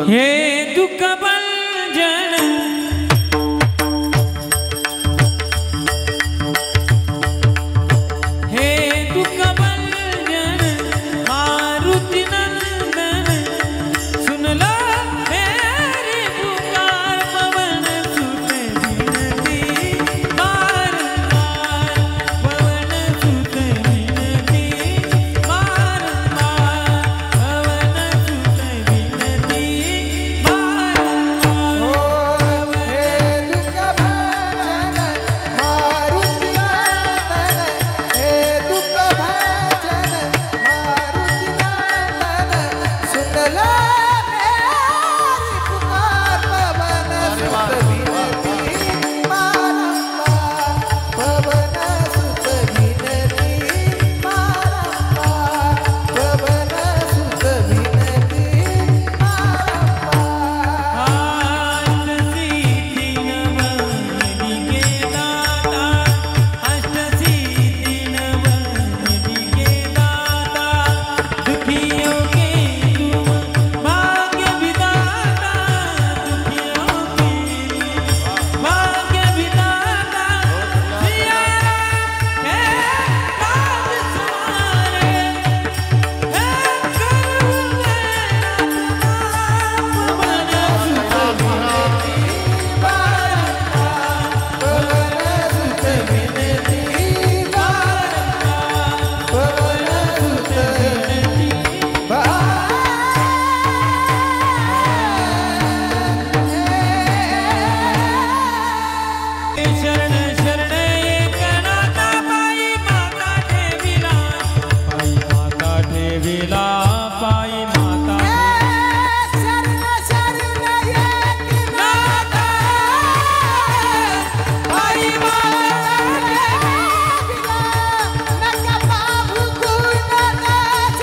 हे दुःख भंजन हे दुःख भंजन मारुति नंदन सुन लो मेरी पुकार पवन सुत विनती बारंबार पवन सुत विनती बारंबार पवन सुत विनती बारंबार हे दुःख भंजन मारुति नंदन हे दुःख भंजन मारुति नंदन सुन लो मेरी पुकार पवन सुत विनती बारंबार पवन सुत विनती बारंबार पवन सुत विनती बारंबार अष्टसिद्धि नवनिधि के दाता दुखियों के तुम भाग्य विधाता दुखियों के भाग्य विधाता सिया राम है राज सवारे है शरण शरण एक नाथा पाई माता ठेविला पाई माता ठेविला पाई माता शरण शरण एक नाथा पाई माता नक बाबू गुणनाथ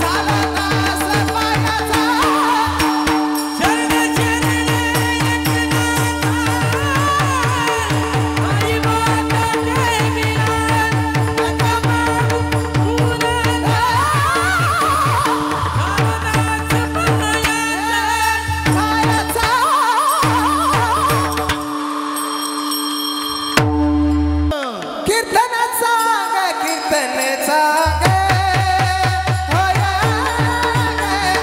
सालना सपायचा शरण शरण एक नाथा पाई माता ठेविला नक बाबू कीर्तन सांग होया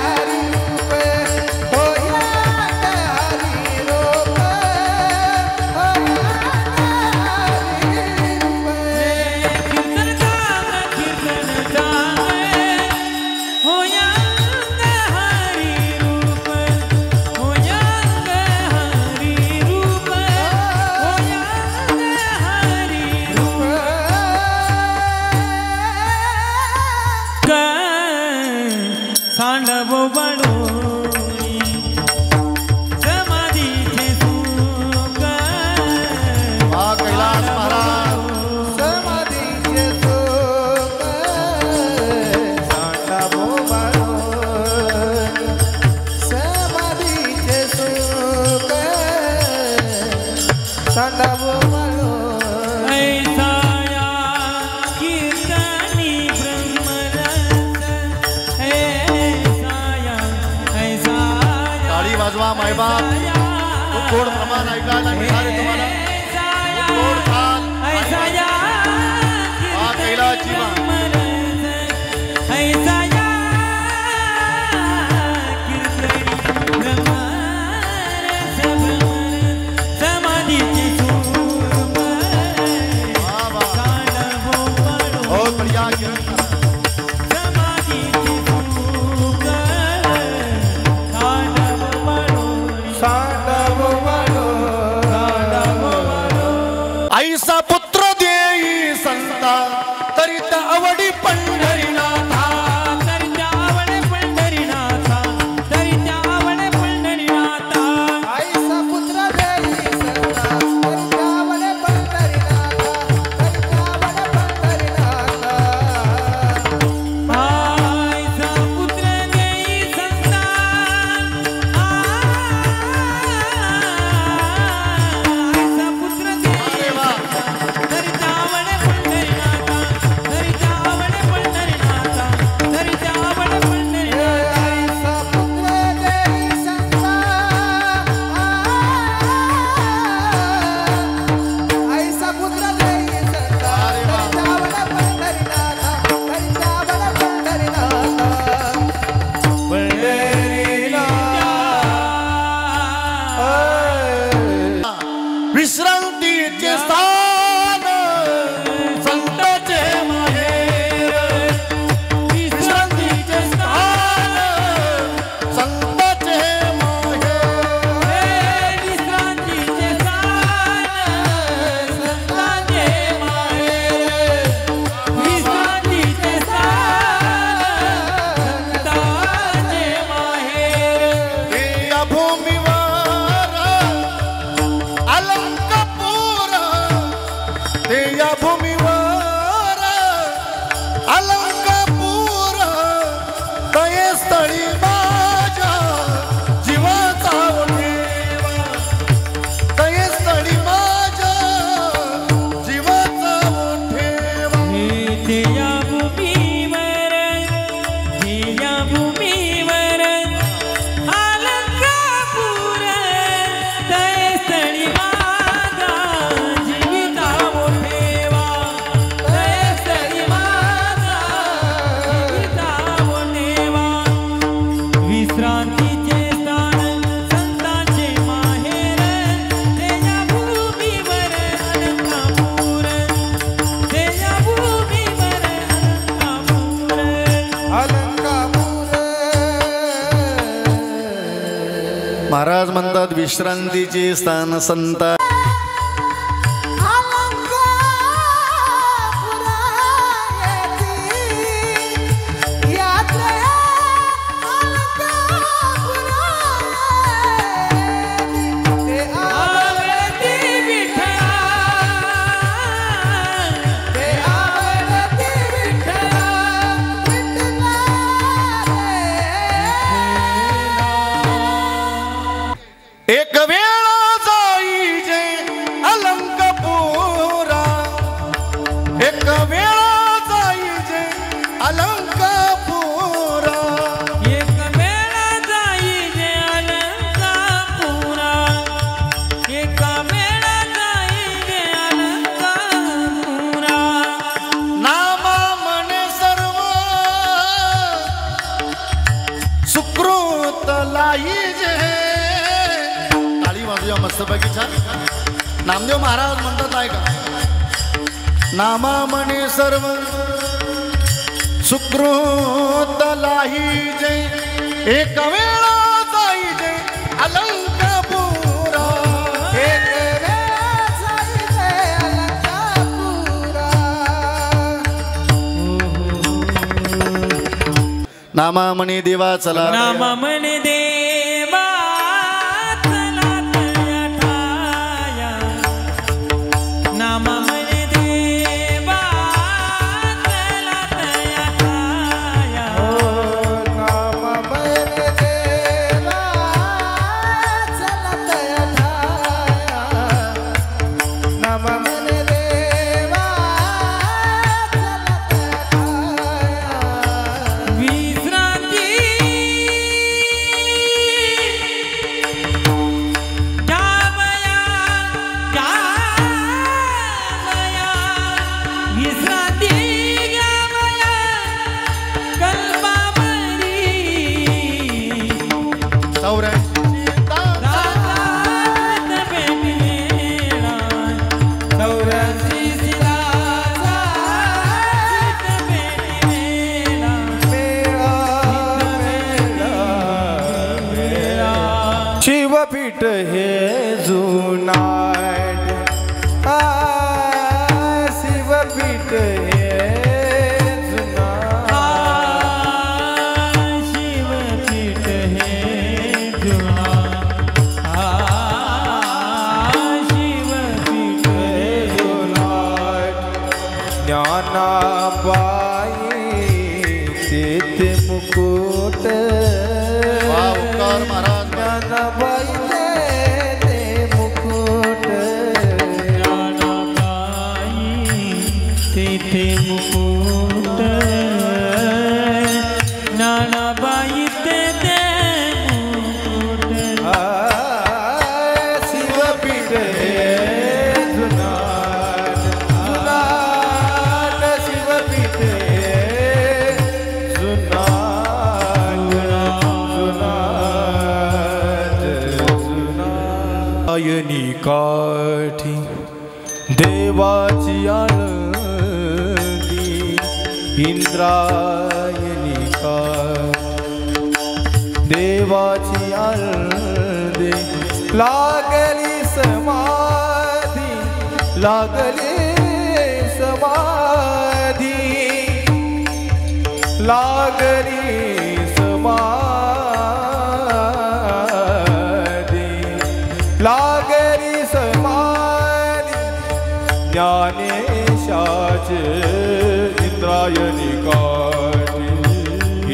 हरि रूप होया हरि रूप होया हरि रूप कीर्तन गान होया हरि रूप होया हरि रूप होया हरि रूप सांडव बडोरी समाधीचे सुख कैलास महाराज समाधीचे सुख सांडावो बाळोन समाधीचे सुख सांडावो बाळोन ऐसाया कीर्तनी ब्रह्मरस ऐसाया टाळी वाजवा मायबाप खूप गोड प्रमाण ऐकायला मिळणार आहे तुम्हाला खूप गोड ताल ऐसाया हा कैलासची वा ऐसाया कीर्तनी ब्रह्मरस समाधीचे सुख वा वा सांडवो बडो बहुत बढ़िया किरण समाधीचे सुख सांडवो बडोरी सांडावो बाळोन ऐसा पुत्र देई संता तरी त्या आवडी पंढरीनाथा तरी त्यावळे पंढरीनाथा तरी त्यावळे पंढरीनाथा आईचा पुत्र देई संता परित्यावने पंढरीनाथा परित्यावने पंढरीनाथा आईचा पुत्र देई संता आईचा पुत्र देई अरे वा तरी त्यावळे पंढरीनाथा तरी त्यावळे विश्रांतीचे स्थान संतांचे माहेर विश्रांतीचे स्थान संतांचे माहेर विश्रांतीचे स्थान संतांचे माहेर विश्रांतीचे स्थान संतांचे माहेर या भूमीवर अलंकापूर ते या भूमीवर अलंकापूर तये स्थळी माझ्या जीवाचा ओढेवा तये स्थळी माझ्या जीवाचा ओढेवा ते या भूमीवर अलंकापूर तये स्थळी माझा जीविता ठेवा तये स्थळी माझा जीविता ठेवा विश्रांतीचे स्थान संतांचे माहेर ते या भूमीवर अलंकापूर ते या भूमीवर अलंकापूर महाराज म्हणतात विश्रांतीचे स्थान संत एक वेळा जाई जे अलंकापुरा एक वेळा जाई जे अलंकापुरा एक वेळा जाई जे अलंकापुरा एक वेळा जाई जे अलंकापुरा नामा मने सर्व सुकृत लाई जे वाजूया मस्तपैकी छान नामदेव महाराज म्हणतात आहे का नामा म्हणे सर्व सुकृत लाही जय एक वेळा जाई जय अलंकापुरा एक वेळा जाई जय अलंकापुरा नामा म्हणे देवा चला नाम म्हणे देवा चला तया ठाया नाम म्हणे देवा चला तया ठाया नाम म्हणे देवा चला तया ठाया नाम म्हणे देवा चला तया ठाया विश्रांती घ्यावया घ्यावया विश्रांती घ्यावया कल्पावरी रागात भेटलेला चौऱ्याऐंशी शिराचा भेटलेला शिवपीठ हे जुनाट शिवपीठ हे जुनाट शिवपीठ हे जुना शिवपीठ हे जुनाट ज्ञानाबाई तेथे मुकुट ओंकार महाराज ज्ञानाबाई तेथे मुकुट तेथे मुकुट नानाबाई तेथे मुकुट शिवपीठ हे जुनाट जुनाट शिवपीठ हे जुनाट जुनाट जुनाट आयनी काठी देवाची आळंदी इंद्रायणी का देवाची आळंदी लागली समाधी लागली समाधी लागली समाधी लागली समाधी ज्ञानेशाचे इंद्रायणी काठी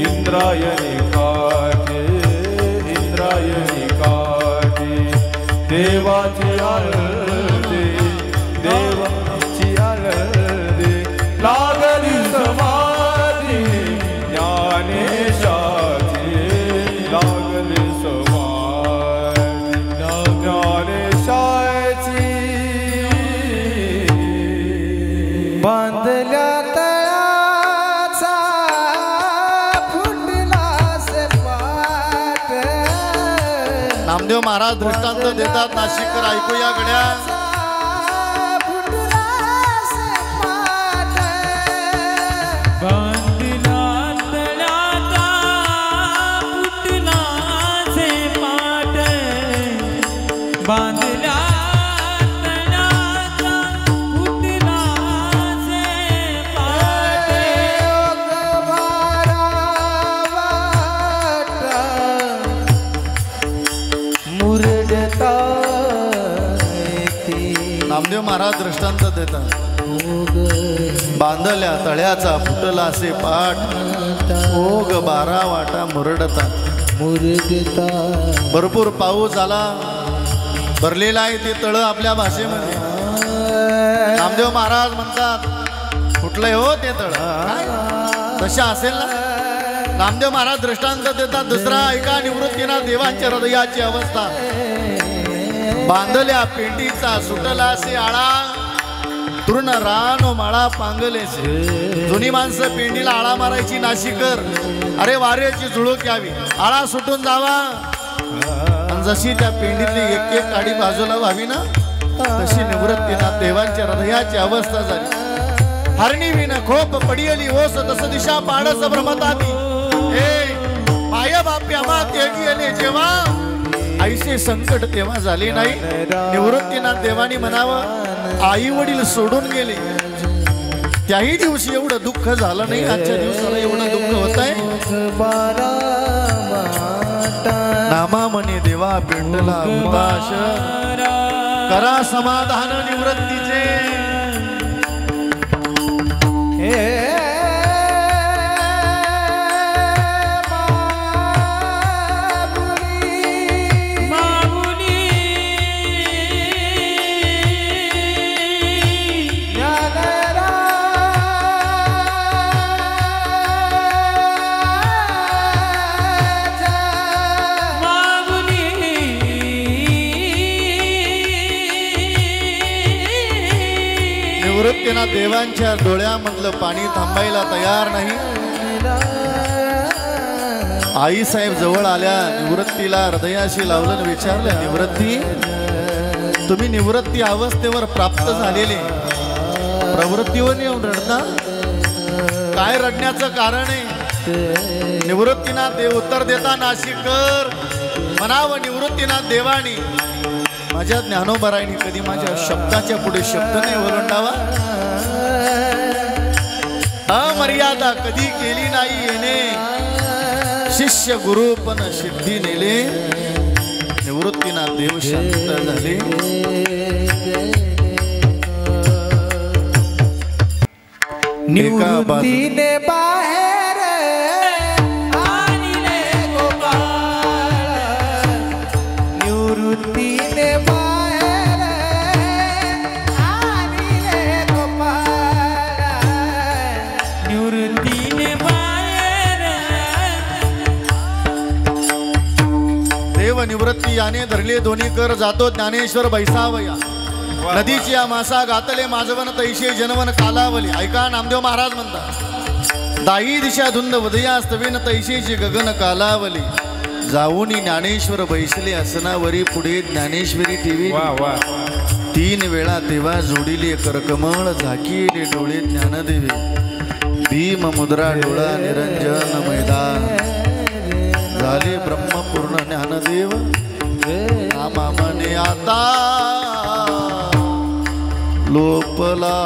इंद्रायणी काठी इंद्रायणी काठी देवाची आळंदी देवाची आळंदी लागली समाधी ज्ञानेशाची लागली समाधी ज्ञानेशाची बांधल्या तळाचा फुटला सपाट नामदेव महाराज दृष्टांत देतात नाशिककर ऐकूया गड्या फुटला सपाट बांधला तळ्याचा फुटला से पाट बांधला तळ्याचा फुटला से पाट मुरडता नामदेव महाराज दृष्टांत देतात बांधल्या तळ्याचा फुटला असे पाठ ओग 12 वाटा मुरडता मुरडता भरपूर पाऊस आला भरलेला आहे ते तळ आपल्या भाषेमध्ये नामदेव महाराज म्हणतात कुठलंय हो ते तळ तशा असेल ना नामदेव महाराज दृष्टांत देतात दुसरा ऐका निवृत्तीना देवांच्या हृदयाची अवस्था बांधल्या पेंडीचा सुटला असे आळा तृण रानो माळा पांगलेसे जुनी माणसं पेंडीला आळा मारायची नाशिकर अरे वाऱ्याची झुळूक यावी आळा सुटून जावा आणि जशी त्या पेंडीतली एक एक काडी बाजूला व्हावी ना तशी निवृत्तीनाथ देवांच्या हृदयाची अवस्था झाली हरणी विन खोप पडियली ओस तस दिशा पाडस भ्रमताती हे माय बाप्या मा तेगियले जेव्हा आईचे संकट तेव्हा झाले नाही निवृत्तीनाथ देवानी म्हणावं आई वडील सोडून गेले त्याही दिवशी एवढं दुःख झालं नाही आजच्या दिवसाला एवढं दुःख होत आहे नामा म्हणे देवा पेंडला उदास करा समाधान निवृत्तीचे निवृत्तीनाथ देवांच्या डोळ्यामधलं पाणी थांबायला तयार नाही आई साहेब जवळ आल्या निवृत्तीला हृदयाशी लावलं आणि विचारलं निवृत्ती तुम्ही निवृत्ती अवस्थेवर प्राप्त झालेले प्रवृत्तीवर येऊन रडता काय रडण्याचं कारण आहे निवृत्तीनाथ देव उत्तर देता नाशिकर म्हणावं निवृत्तीनाथ देवानी माझ्या ज्ञानोबरायनी कधी माझ्या शब्दाच्या पुढे शब्द नाही ओलांडावा अमर्यादा कधी केली नाही येणे शिष्य गुरु पण सिद्धी नेले निवृत्तीनाथ देव शांत झाले निवृत्तीने बाहेर आणले गोपाळ निवृत्तीने बाहेर आणले गोपाळ निवृत्तीने बाहेर देव निवृत्ती याने धरले दोन्ही कर जातो ज्ञानेश्वर बैसावया नदीची मासा घातले माझवन तैशे जनवन कालावली ऐका नामदेव महाराज म्हणतात दाही दिशा धुंद उदयास्तवेन तैशेची गगन कालावली जाऊनी ज्ञानेश्वर बैसले असनावरी पुढे ज्ञानेश्वरी टीव्ही वा वा तीन वेळा तेव्हा जोडिले करकमळ झाकीले डोळे ज्ञानदेवे भीम मुद्रा डोळा निरंजन मैदान झाले ब्रह्मपूर्ण ज्ञानदेव नामा मने आता लोपला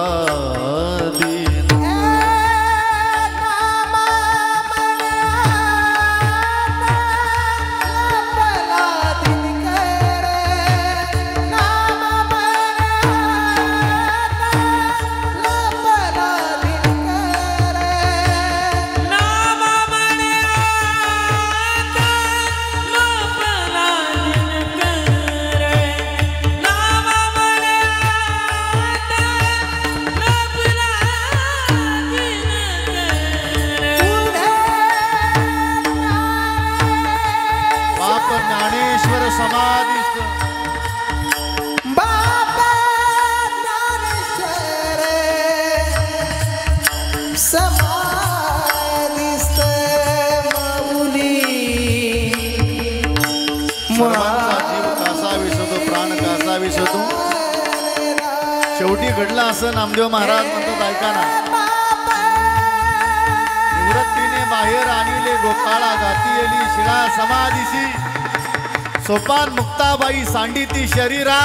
शेवटी घडलं असं नामदेव महाराज म्हणतात ऐका ना निवृत्तीने बाहेर आणले गोपाळा गाती येली शिळा समाधीशी सोपान मुक्ताबाई सांडिती शरीरा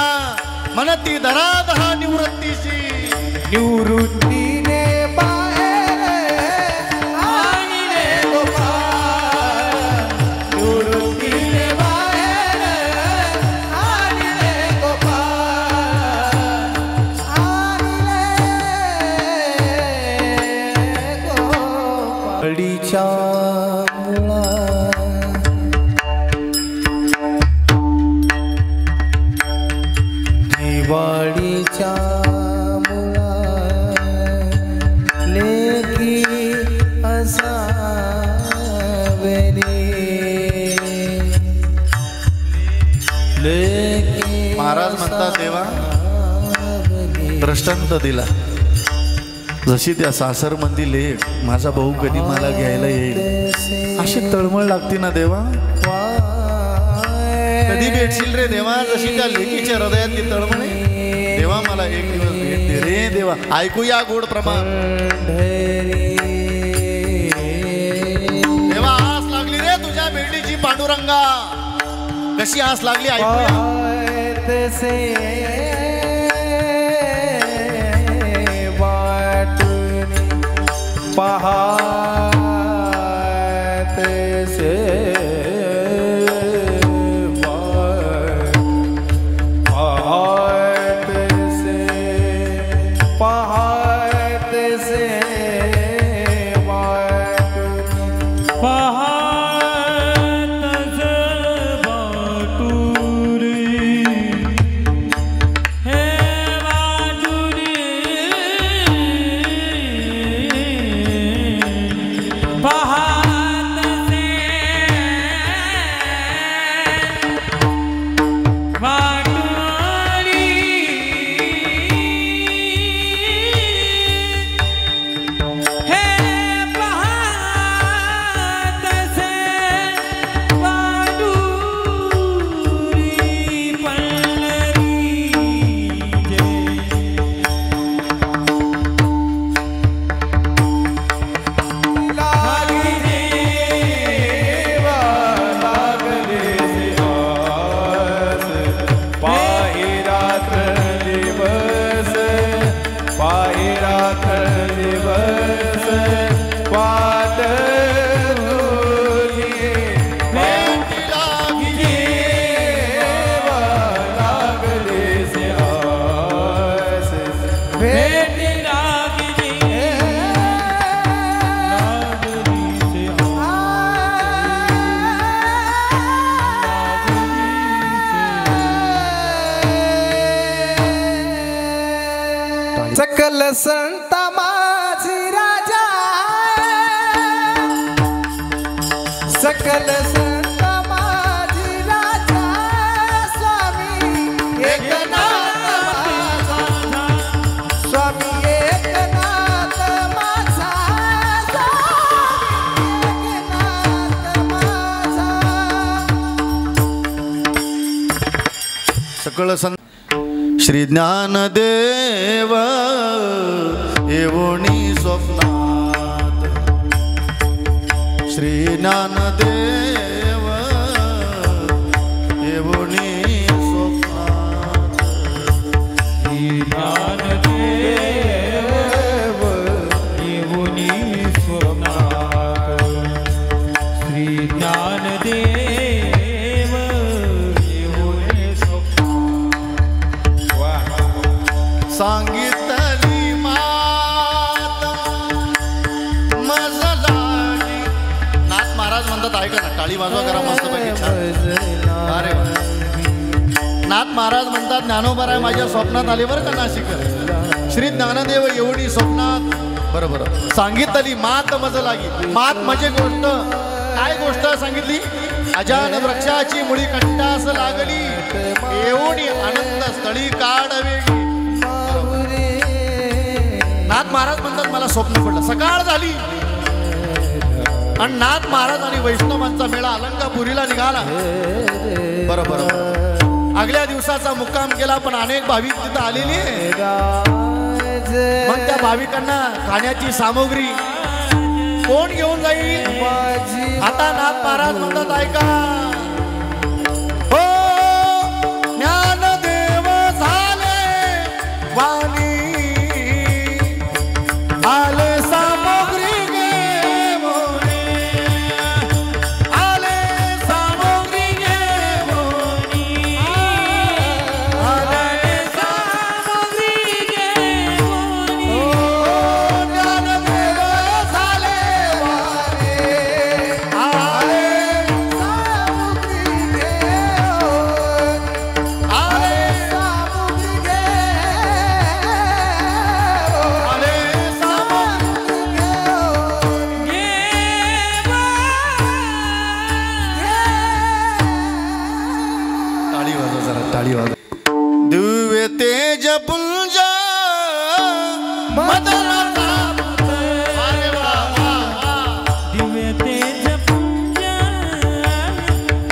म्हणती धराधरा निवृत्तीशी निवृत्तीने दिवाळीच्या मुळा लेकी महाराज म्हणतात देवा दृष्टांत दिला जशी त्या सासर मंदी लेख माझा भाऊ कधी मला घ्यायला येईल अशी तळमळ लागते ना देवा कधी भेटशील रे देवा जशी त्या लेकीच्या हृदयात ती तळमळ आहे देवा मला एक दिवस भेट दे रे देवा ऐकूया गोड प्रमाण देवा आस लागली रे तुझ्या भेटीची पांडुरंगा कशी आस लागली ऐकूया सकल संत माझी राजा सकल संत माझी राजा स्वामी एकनाथ माझा स्वामी एकनाथ माझा स्वामी एकनाथ माझा सकळ श्री ज्ञानदेव येवोनी स्वप्नात श्री ज्ञानदेव येवोनी स्वप्नात श्री ज्ञानदेव येवोनी स्वप्नात श्री ज्ञानदेव येवोनी स्वप्नात वा सांगितली मात मजलाली. नाथ महाराज म्हणतात ऐका ना, टाळी वाजवा करा मस्त पैकी छान. अरे वा. नाथ महाराज म्हणतात ज्ञानोबराय माझ्या स्वप्नात आले बरं का नाशिकर. श्री ज्ञानदेव एवढी स्वप्नात बरोबर सांगितली मात मज लागी. मात म्हणजे गोष्ट काय गोष्ट सांगितली. अजान वृक्षाची मुळी कंटास लागली एवढी आनंद स्थळी काढ वेगळी. नाथ महाराज म्हणतात मला स्वप्न पडलं. सकाळ झाली आणि नाथ महाराज आणि वैष्णवांचा मेळा अलंकापुरीला निघाला. बरोबर आगल्या दिवसाचा मुक्काम केला पण अनेक भाविक तिथं आलेली. मग त्या भाविकांना खाण्याची सामग्री कोण घेऊन जाईल. आता नाथ महाराज म्हणतात ऐका हो ज्ञानदेव झाले वाणी आले सामग्री घेऊनी आले सामग्री घेऊनी आले सामग्री घेऊनी हो ज्ञानदेव झाले वाणी आले आले टाळी वाजवा जरा टाळी वाजवा. दिव्य तेज पुंज मदनाचा अरे वा वा वा. दिव्य तेज पुंज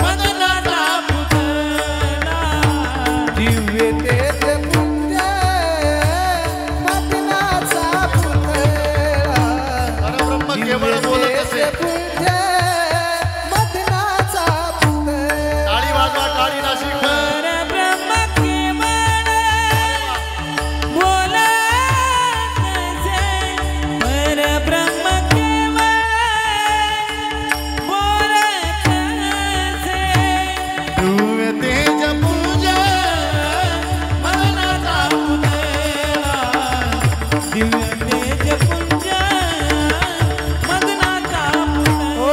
मदनाचा पुतळा दिव्य तेज पुंज मदनाचा पुतळा. परब्रह्म केवळ बोलत असे. पुंज मदनाचा पुतळा. टाळी वाजवा टाळी नाशिक. परब्रह्म केवळ बोलत असे. परब्रह्म केवळ बोलत असे. दिव्य तेज पुंज मदनाचा पुतळा दिव्य तेज पुंज मदनाचा ओ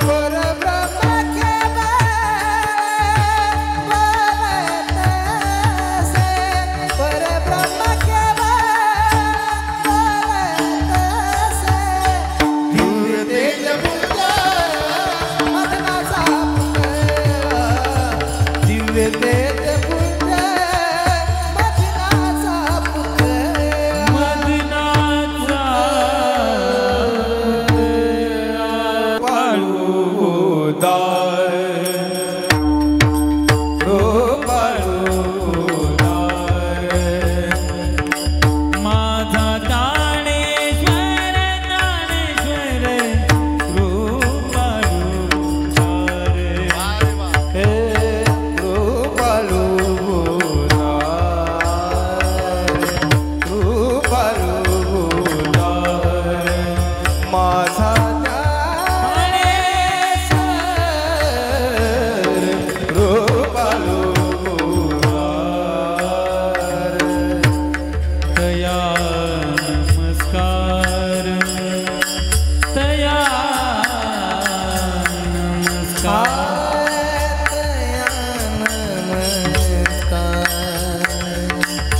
पुतळा परब्रह्म केवळ बोलत असे. परब्रह्म केवळ बोलत असे. दिव्य तेज पुंज मदनाचा पुतळा. दिव्य तेज पुंज मदनाचा पुतळा. मदनाचा पाळूदार माझा ज्ञानेश्वर ज्ञानेश्वर रूपाळूदार. अरे वा. माझा तया नमस्कार तया नमस्कार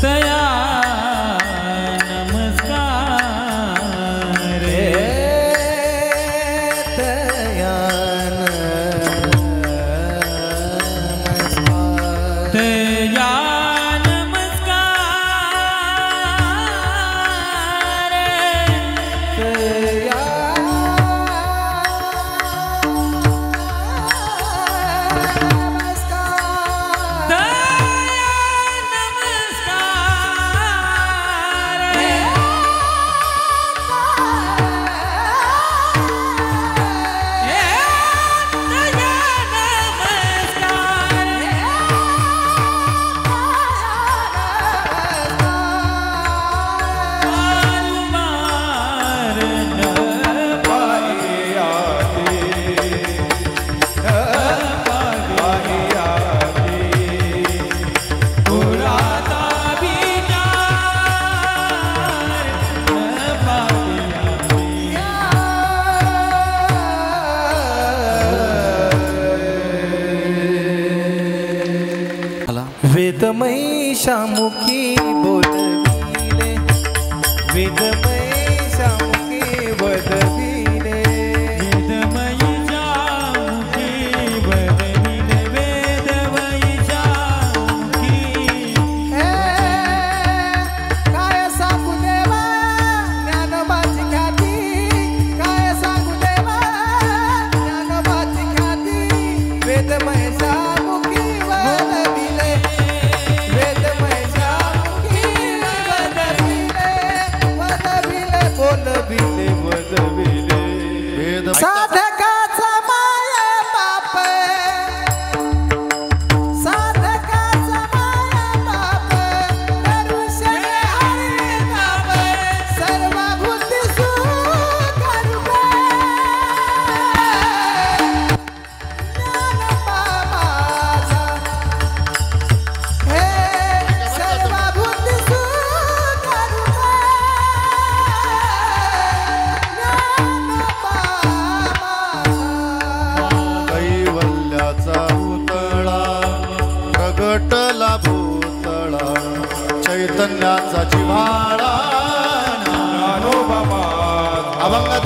तया नमस्कार तया नमस्कार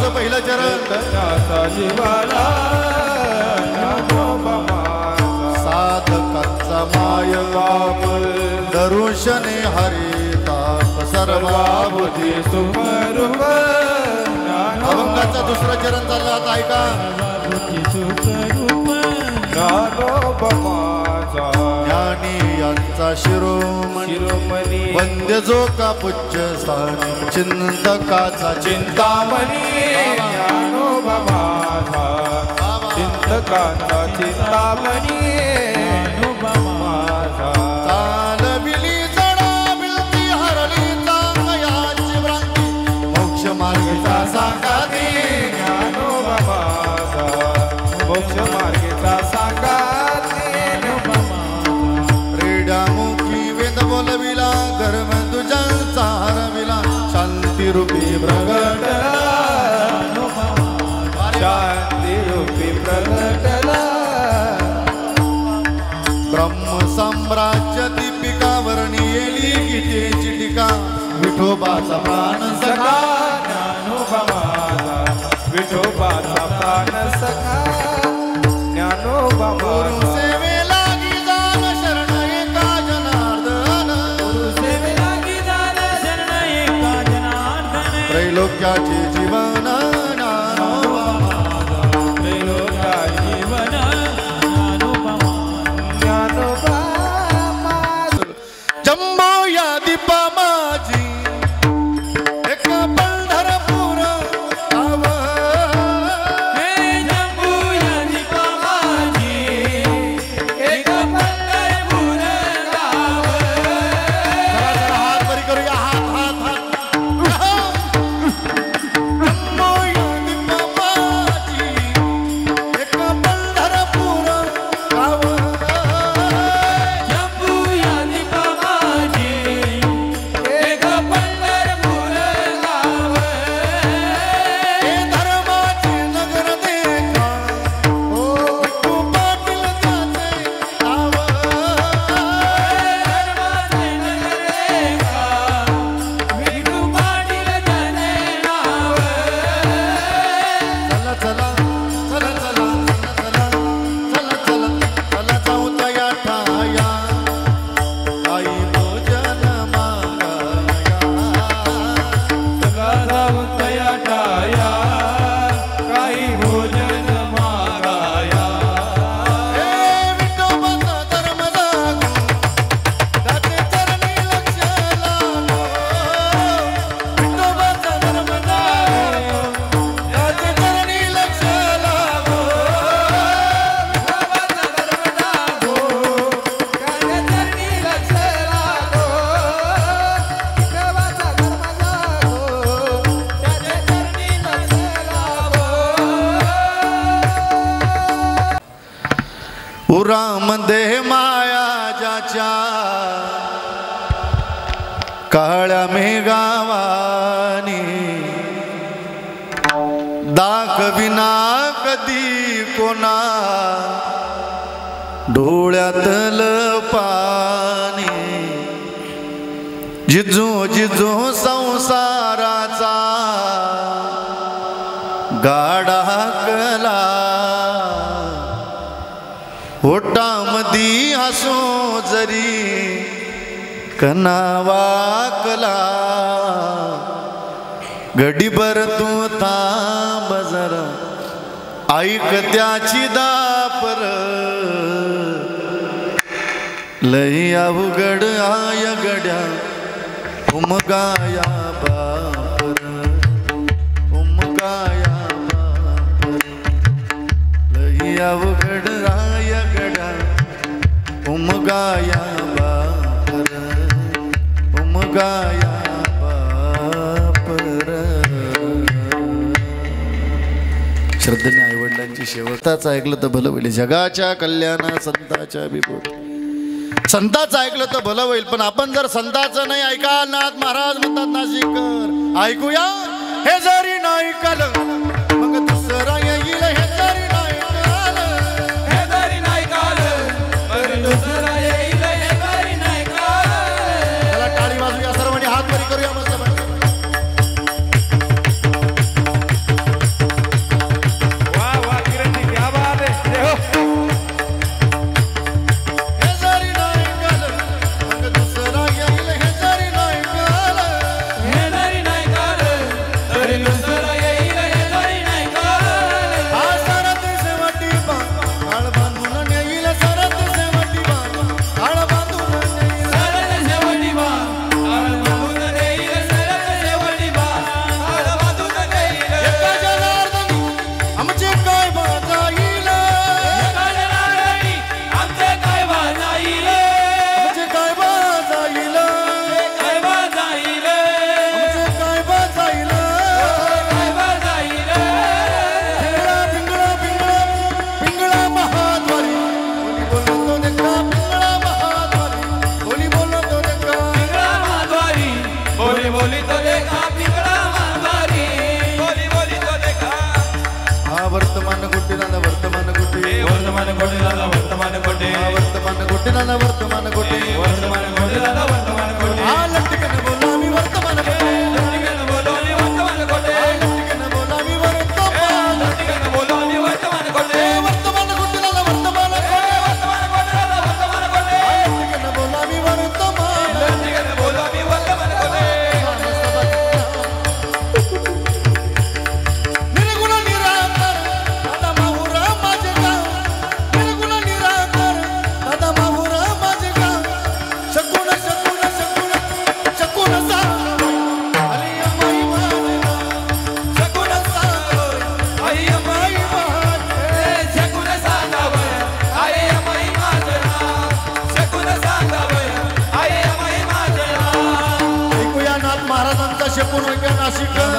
बाळाचं पहिलं चरण चैतन्याचा जीवाला ज्ञानोबा माझा साधकांचा माय बाप दरुशने हरिताप सर्वाभूती सुखरूप अभंगाचा दुसरं चरण चाललं आता ऐका सुखरूप ज्ञानोबा माझा ज्ञानी यांचा शिरोमणी वंद्य जो का पुच्छ स्थानी चिंतकाचा चिंतामणी ज्ञानोबा माझा चिंतकांचा चिंतामणी ज्ञानोबा माझा चालविली जडाविलती हरली चांगयाची भ्रांती मोक्ष मार्गीचा सांगाती ज्ञानोबा माझा मोक्ष मार्गेचा सांगाती रेड्यामुखी वेद बोलविला गर्भ तुझ्यांचा हरविला शांती रूपी प्रगटला शांती रूपी प्रगटला ब्रह्म साम्राज्य दीपिका वर्णी येली गीतेची टीका विठोबाचा प्राण सखा ज्ञानोबा माझा विठोबाचा प्राण सखा ज्ञानोबा गुरु माझा सेवेला गिजान शरण एका जनार्दन त्रैलोक्याचे जीवन ज्ञानोबा ज्ञानोबा माझा जम्बो या दीपा माझी एक पंढरपूर गाव हात बरी करूया हात हात हात जम्बो या दीपा माझी एक पंढरपूर गाव हे धर्माचे नगर देखा विठू पाटील त्याचे नाव चला चला चला चला चला चला चला चला जाऊ तया ठाया आई भोजन मागाया काही भोजन मागाया हे विठोबाचा धर्म जागो त्याचे चरणी लक्ष लागो विठोबाचा धर्म जागो त्याचे चरणी लक्ष लागो उरामध्ये माया ज्याच्या काळ्या मेघावानी दाखविना कधी कोणा डोळ्यातल पाणी जिजू जिजू संसाराचा गाडा कला ओटामधी हसो जरी कनावाकला घडीभर तू थांब जरा ऐक त्याची दापर लई अवघड आय गड्या उमगाया बापर उमगाया बापर लई अवघड आय गड्या उमगाया बापर उमगाया बापर श्रद्धेने आईवडिलांची शेवटाच ऐकलं तर भलं होईल जगाच्या कल्याणा संताच्या विभूत संताचं ऐकलं तर भलं होईल पण आपण जर संताचं नाही ऐकाल नाथ महाराज म्हणतात नाशिककर ऐकूया हे जरी नाही ऐकलं मग दुसरा येईल हे जरी नाही कळलं हे जरी नाही कालं तर दुसरा येईल हे जरी नाही कालं त्याला टाळी वाजूया सर्वांनी हात बरी करूया मस्त तो देखा पिंगळा मांगारी बोली बोली तो देखा हा वर्तमान गोटी दादा वर्तमान गोटी वर्तमान कोटे दादा वर्तमान कोटे हा वर्तमान गोटी दादा वर्तमान गोटी वर्तमान कोटे दादा वर्तमान कोटे हा लटकन बोला मी वर्तमान गोटी लटकन बोलो मी वर्तमान कोटे लटकन बोला मी वर्तमान लटकन बोलो मी वर्तमान कोटे वर्तमान गोटी दादा वर्तमान गोटी वर्तमान कोटे दादा वर्तमान कोटे लटकन बोला मी वर्तमान लटकन बोलो मी वर्तमान कोटे निर्गुण निराकार दादा माहुरा माझे गाव निर्गुण निराकार दादा माहुरा माझे गाव शकून शकून शकून शकून सा अरे अमाई माझे शकून सा आई अमाई माझे शकून सांगावं आई अमाई माझना शकून सांगावं आई अमाई माझना ऐकूया नाथ महाराजांचा शकून ऐका नाशिकर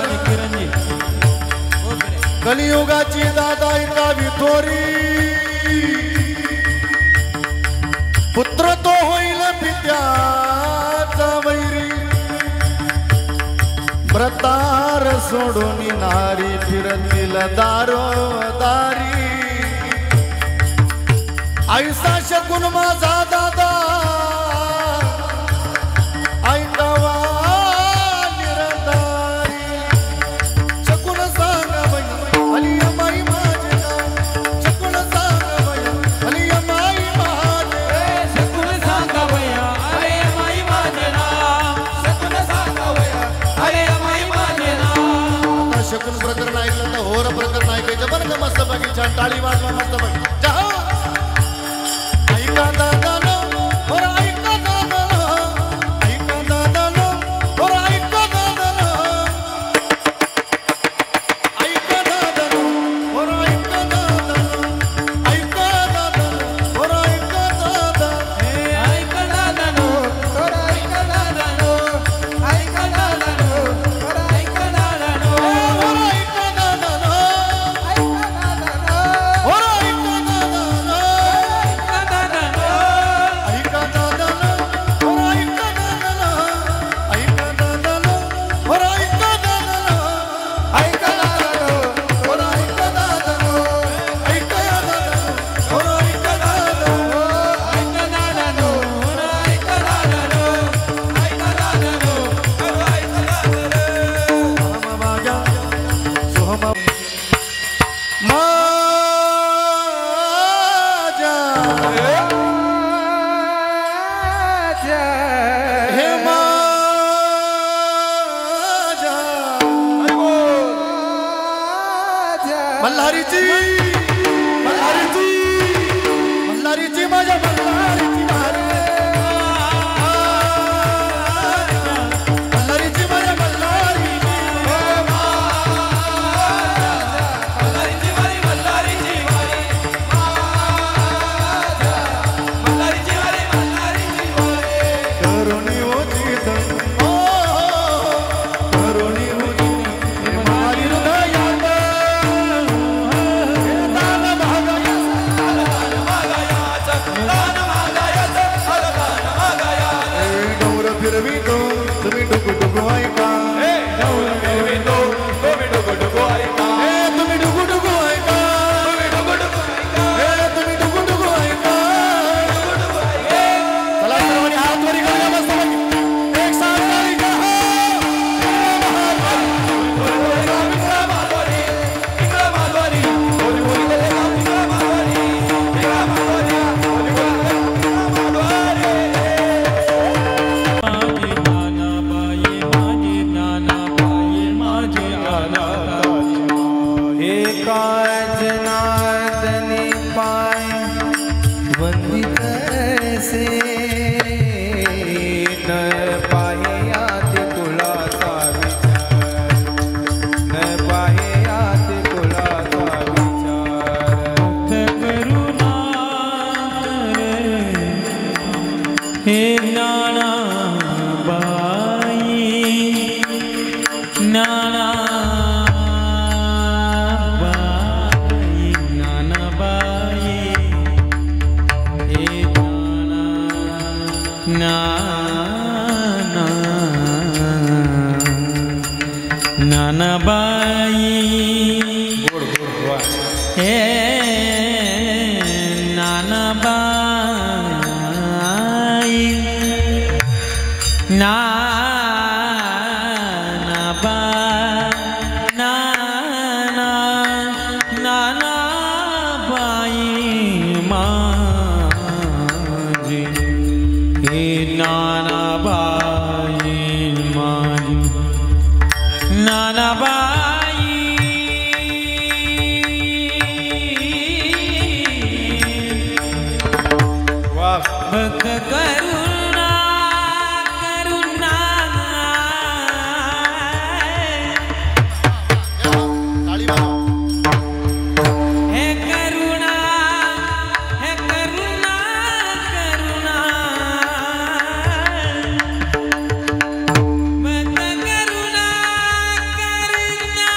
कलियुगाची दादा इका विथोरी पुत्र तो होईल पित्याचा वैरी व्रतार सोडून नारी फिरतील दारोदारी ऐसा शकून माझा दादा ऐकावा निरंदारी शकून सांगा बाई अली अमाई माझे नाव शकून सांगा बाई अली अमाई माझे शकून सांगावया आई अमाई माझना शकून सांगावया आई अमाई माझना आता शकून प्रकरण ऐकलं तर होर प्रकरण ऐकायचं बरं का मस्त बाकी छान टाळी वाजवा मस्त बाकी जाहा ऐका दादा होर ऐका दादा ऐका दादा होर ऐका दादा ऐका दादा होर ऐका दादा ऐका दादा होर ऐका दादा ऐका दादानो थोडा ऐका दादानो ऐका दादानो थोडा ऐका दादानो होर ऐका दादा होर ऐका दादा ऐका दादानो ऐका दादा होर ऐका दादा ऐका दादा होर ऐका दादा ऐका दादानो होर ऐका दादा ऐका दादा होर ऐका दादा ऐका दादानो ऐका दादानो ऐका दादानो ऐका दादानो माझ्या सोहमा माझ्या हे माझ्या मल्हारीची मल्हारीची मल्हारीची माझ्या मल्हारीची मल्हारीची माझ्या मल्हारीची मल्हारीची वारी मल्हारीची वारी मल्हारीची वारी मल्हारीची वारी करुणी होती करुणी होती मारी हृदयात दान भागायाचं गौर फिरवितो तुम्ही डुकू डुकू ऐका तुम्ही डुकू डुकू ऐका तुम्ही डुकू डुकू ऐका चला सर्वांनी हात वरी करूया मस्त एक साथ ऐका काजनादनी पाय वंदित से न पाहे यात कुळाचा विचार न पाहे यात कुळाचा विचार करुणा हे नाना बाई नाना ना ज्ञानाबाई गोड गोड वा हे ज्ञानाबाई ज्ञानाबाई माझी हे ज्ञानाबाई माझी ज्ञानाबाई वा भक्त करुणा करुणा टाळी वाजवा. हे करुणा हे करुणा करुणा भक्त करुणा करुणा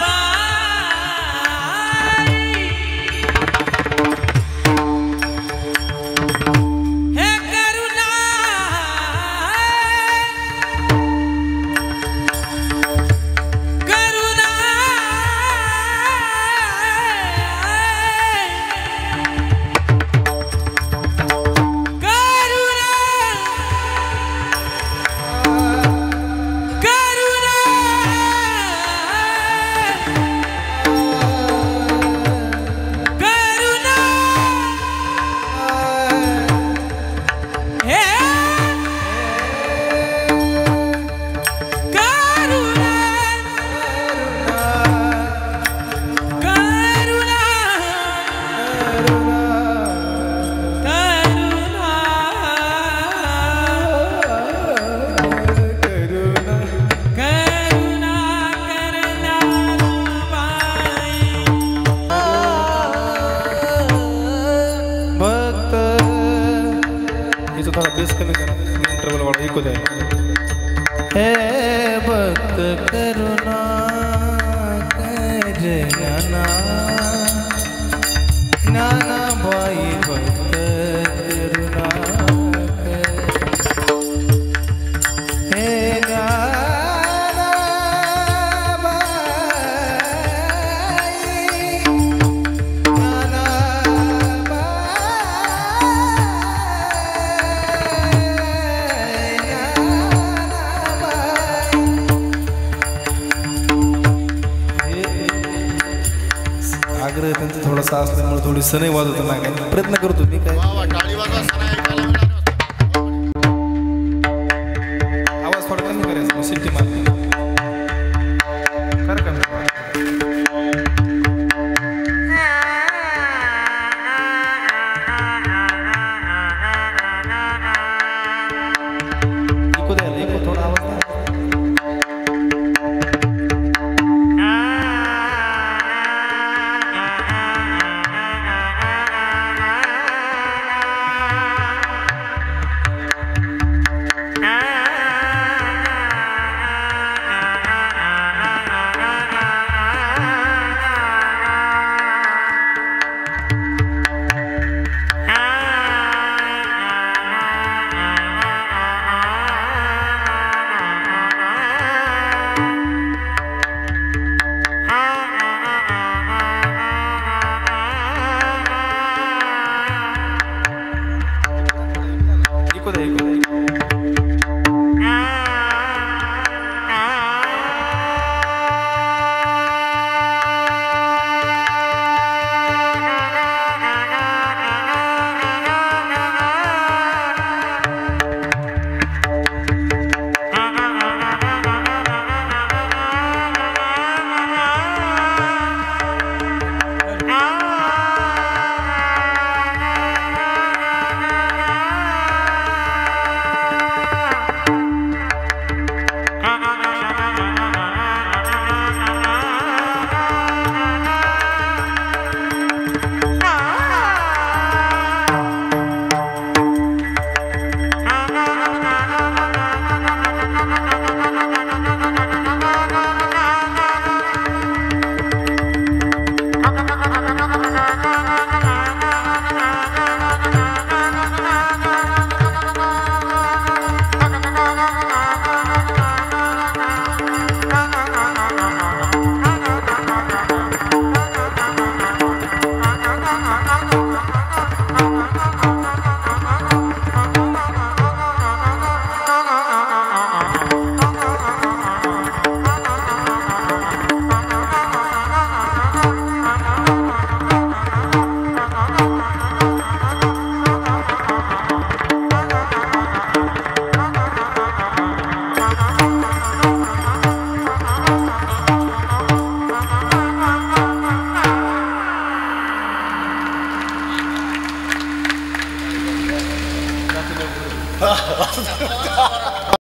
बाई हे करुणा करुणा करुणा करुणा हे करुणा करुणा करुणा करुणा बाई भक्त हिचं थोडा बेस कमी करा इंटरव्हल वाढ ऐकू द्या हे भक्त करुणा कर ज्ञाना ज्ञानाबाई भक्त करुणा कर हे ज्ञानाबाई आग्रह त्यांचा थोडासा असल्यामुळे थोडी सनई वाजवतो ना काय प्रयत्न करतो मी काय वा वा, टाळी वाजवा. सण ऐकायला